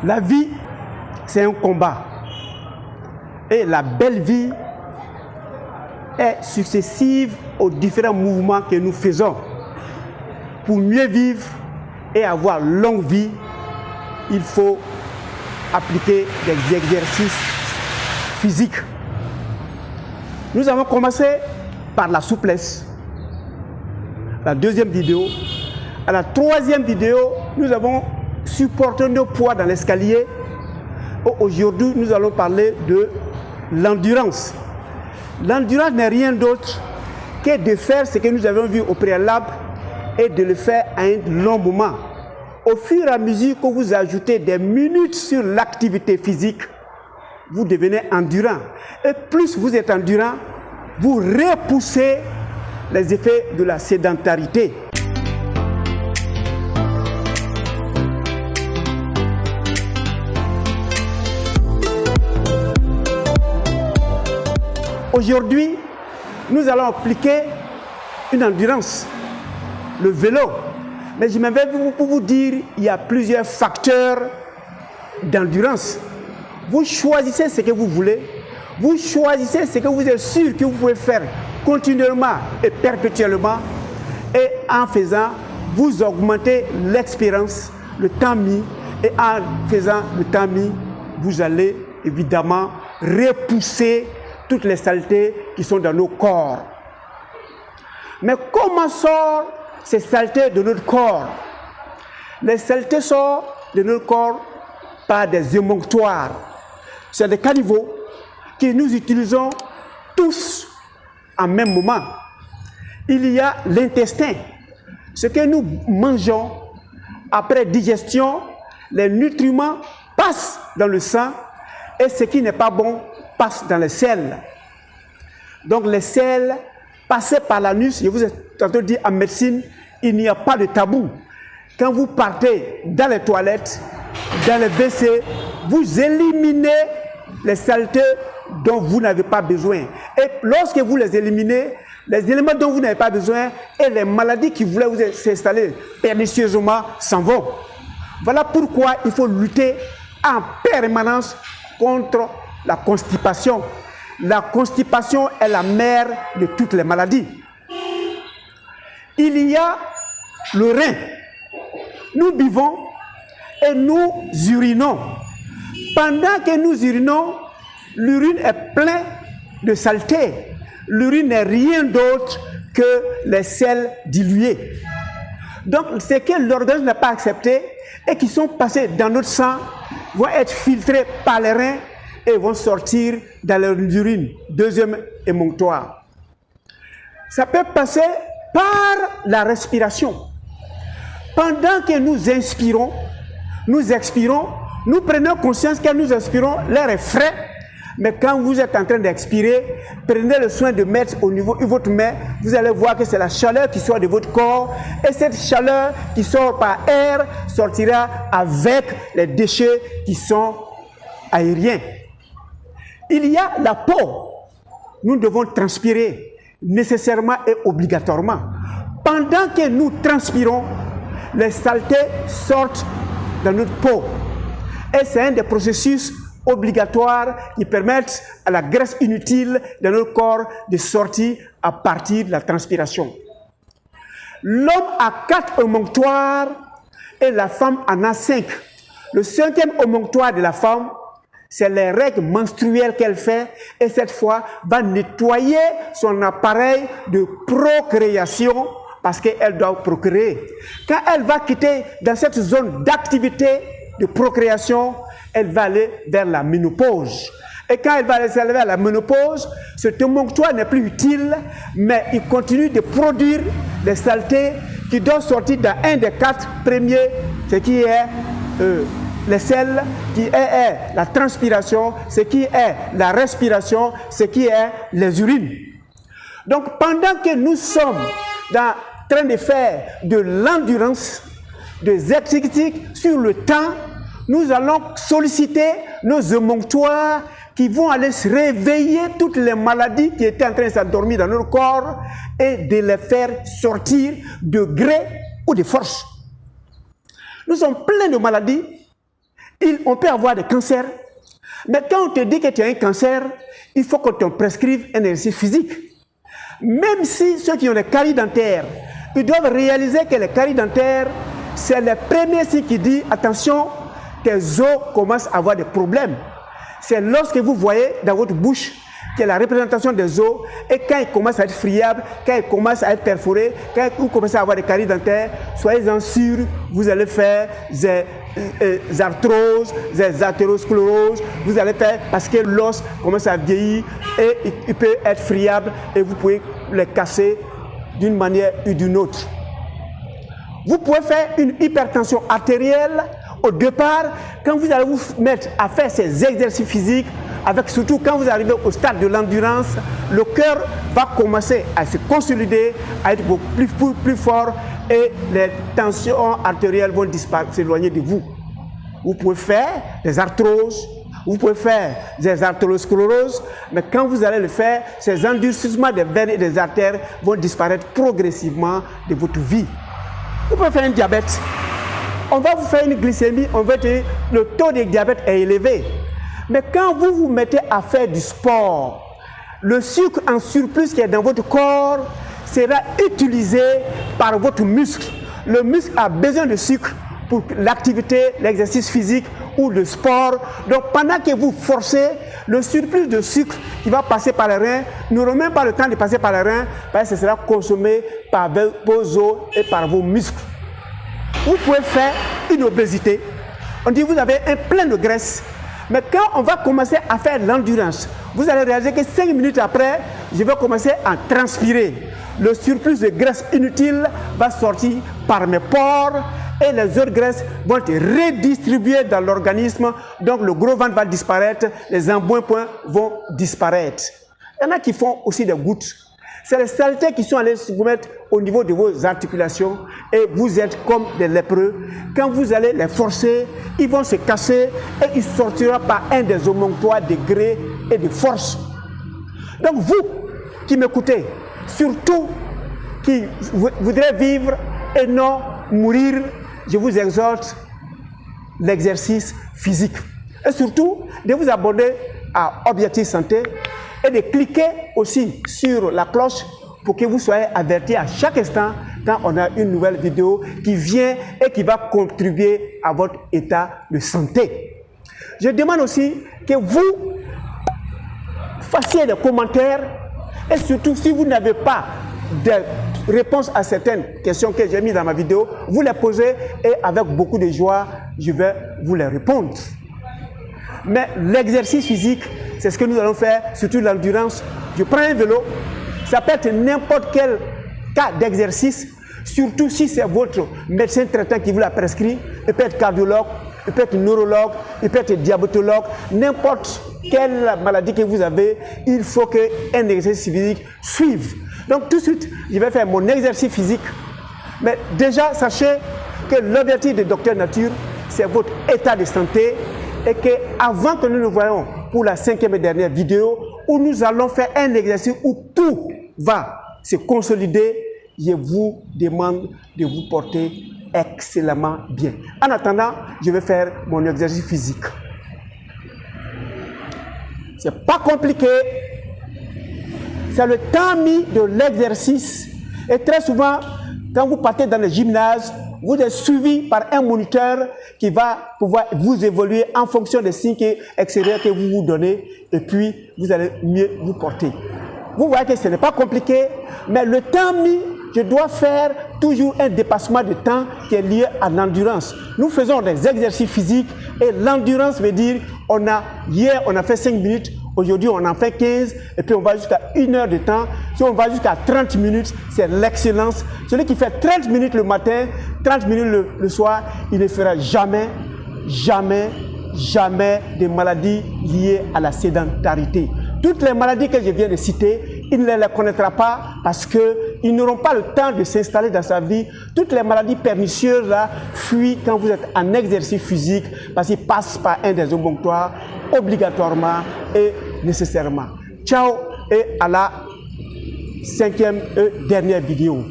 La vie, c'est un combat. Et la belle vie est successive aux différents mouvements que nous faisons. Pour mieux vivre et avoir longue vie, il faut appliquer des exercices physiques. Nous avons commencé par la souplesse. La deuxième vidéo. À la troisième vidéo, nous avons supporté nos poids dans l'escalier. Aujourd'hui, nous allons parler de l'endurance. L'endurance n'est rien d'autre que de faire ce que nous avons vu au préalable et de le faire à un long moment. Au fur et à mesure que vous ajoutez des minutes sur l'activité physique, vous devenez endurant. Et plus vous êtes endurant, vous repoussez les effets de la sédentarité. Aujourd'hui, nous allons appliquer une endurance, le vélo. Mais je m'en vais pour vous dire, il y a plusieurs facteurs d'endurance. Vous choisissez ce que vous voulez, vous choisissez ce que vous êtes sûr que vous pouvez faire continuellement et perpétuellement. Et en faisant, vous augmentez l'expérience, le temps mis. Et en faisant le temps mis, vous allez évidemment repousser toutes les saletés qui sont dans nos corps. Mais comment sortent ces saletés de notre corps? Les saletés sortent de notre corps par des émonctoires. C'est des caniveaux que nous utilisons tous en même moment. Il y a l'intestin. Ce que nous mangeons après digestion, les nutriments passent dans le sang et ce qui n'est pas bon passe dans les selles. Donc les selles passées par l'anus, je vous ai tantôt dit en médecine, il n'y a pas de tabou. Quand vous partez dans les toilettes, dans les WC, vous éliminez les saletés dont vous n'avez pas besoin. Et lorsque vous les éliminez, les éléments dont vous n'avez pas besoin et les maladies qui voulaient vous s'installer pernicieusement s'en vont. Voilà pourquoi il faut lutter en permanence contre la constipation. La constipation est la mère de toutes les maladies. Il y a le rein. Nous buvons et nous urinons. Pendant que nous urinons, l'urine est pleine de saleté. L'urine n'est rien d'autre que les sels dilués. Donc, ce que l'organisme n'a pas accepté et qui sont passés dans notre sang vont être filtrés par les reins et vont sortir dans l'urine. Deuxième émonctoire. Ça peut passer par la respiration. Pendant que nous inspirons, nous expirons, nous prenons conscience que nous inspirons, l'air est frais, mais quand vous êtes en train d'expirer, prenez le soin de mettre au niveau de votre main, vous allez voir que c'est la chaleur qui sort de votre corps, et cette chaleur qui sort par air sortira avec les déchets qui sont aériens. Il y a la peau. Nous devons transpirer nécessairement et obligatoirement. Pendant que nous transpirons, les saletés sortent dans notre peau. Et c'est un des processus obligatoires qui permettent à la graisse inutile de notre corps de sortir à partir de la transpiration. L'homme a 4 émonctoires et la femme en a 5. Le 5e émonctoire de la femme, c'est les règles menstruelles qu'elle fait et cette fois va nettoyer son appareil de procréation parce qu'elle doit procréer. Quand elle va quitter dans cette zone d'activité de procréation, elle va aller vers la ménopause. Et quand elle va aller vers la ménopause, cet émonctoire n'est plus utile, mais il continue de produire des saletés qui doivent sortir dans un des 4 premiers, ce qui est les selles, qui est la transpiration, ce qui est la respiration, ce qui est les urines. Donc pendant que nous sommes en train de faire de l'endurance, des exercices sur le temps, nous allons solliciter nos émonctoires qui vont aller se réveiller toutes les maladies qui étaient en train de s'endormir dans notre corps et de les faire sortir de gré ou de force. Nous sommes pleins de maladies On peut avoir des cancers, mais quand on te dit que tu as un cancer, il faut qu'on te prescrive un exercice physique. Même si ceux qui ont des caries dentaires, ils doivent réaliser que les caries dentaires, c'est le premier signe qui dit attention, tes os commencent à avoir des problèmes. C'est lorsque vous voyez dans votre bouche que la représentation des os, et quand ils commencent à être friables, quand ils commencent à être perforés, quand vous commencez à avoir des caries dentaires, soyez-en sûrs, vous allez faire des arthroses, des athéroscléroses, vous allez faire parce que l'os commence à vieillir et il peut être friable et vous pouvez les casser d'une manière ou d'une autre. Vous pouvez faire une hypertension artérielle au départ quand vous allez vous mettre à faire ces exercices physiques, surtout quand vous arrivez au stade de l'endurance, le cœur va commencer à se consolider, à être beaucoup plus fort et les tensions artérielles vont s'éloigner de vous. Vous pouvez faire des arthroses, vous pouvez faire des artéroscléroses, mais quand vous allez le faire, ces endurcissements des veines et des artères vont disparaître progressivement de votre vie. Vous pouvez faire un diabète. On va vous faire une glycémie, on va dire le taux de diabète est élevé. Mais quand vous vous mettez à faire du sport, le sucre en surplus qui est dans votre corps sera utilisé par votre muscle. Le muscle a besoin de sucre pour l'activité, l'exercice physique ou le sport. Donc pendant que vous forcez, le surplus de sucre qui va passer par les reins n'aura même pas le temps de passer par les reins parce que ce sera consommé par vos os et par vos muscles. Vous pouvez faire une obésité. On dit vous avez un plein de graisse. Mais quand on va commencer à faire l'endurance, vous allez réaliser que 5 minutes après, je vais commencer à transpirer. Le surplus de graisse inutile va sortir par mes pores et les autres graisses vont être redistribuées dans l'organisme. Donc le gros ventre va disparaître, les embonpoints vont disparaître. Il y en a qui font aussi des gouttes. C'est les saletés qui sont allées se mettre au niveau de vos articulations et vous êtes comme des lépreux. Quand vous allez les forcer, ils vont se casser et ils sortiront par un des émonctoires de gré et de force. Donc vous qui m'écoutez, surtout qui voudrez vivre et non mourir, je vous exhorte l'exercice physique. Et surtout de vous abonner à Objectif Santé et de cliquer aussi sur la cloche pour que vous soyez avertis à chaque instant quand on a une nouvelle vidéo qui vient et qui va contribuer à votre état de santé. Je demande aussi que vous fassiez des commentaires et surtout si vous n'avez pas de réponse à certaines questions que j'ai mises dans ma vidéo, vous les posez et avec beaucoup de joie, je vais vous les répondre. Mais l'exercice physique, c'est ce que nous allons faire, surtout l'endurance. Je prends un vélo, ça peut être n'importe quel cas d'exercice, surtout si c'est votre médecin traitant qui vous l'a prescrit. Il peut être cardiologue, il peut être neurologue, il peut être diabétologue, n'importe quelle maladie que vous avez, il faut qu'un exercice physique suive. Donc tout de suite, je vais faire mon exercice physique. Mais déjà, sachez que l'objectif de Docteur Nature, c'est votre état de santé et qu'avant que nous nous voyons pour la 5e et dernière vidéo, où nous allons faire un exercice où tout va se consolider, je vous demande de vous porter excellemment bien. En attendant, je vais faire mon exercice physique. C'est pas compliqué. C'est le temps mis de l'exercice. Et très souvent, quand vous partez dans le gymnase, vous êtes suivi par un moniteur qui va pouvoir vous évoluer en fonction des signes extérieurs que vous vous donnez et puis vous allez mieux vous porter. Vous voyez que ce n'est pas compliqué, mais le temps mis, je dois faire toujours un dépassement de temps qui est lié à l'endurance. Nous faisons des exercices physiques et l'endurance veut dire, hier on a fait 5 minutes, aujourd'hui on en fait 15 et puis on va jusqu'à 1 heure de temps. Si on va jusqu'à 30 minutes, c'est l'excellence. Celui qui fait 30 minutes le matin, 30 minutes le soir, il ne fera jamais de maladies liées à la sédentarité. Toutes les maladies que je viens de citer, il ne les connaîtra pas parce qu'ils n'auront pas le temps de s'installer dans sa vie. Toutes les maladies pernicieuses là, fuient quand vous êtes en exercice physique parce qu'ils passent par un des émonctoires obligatoirement et nécessairement. Ciao et à la 5e et dernière vidéo.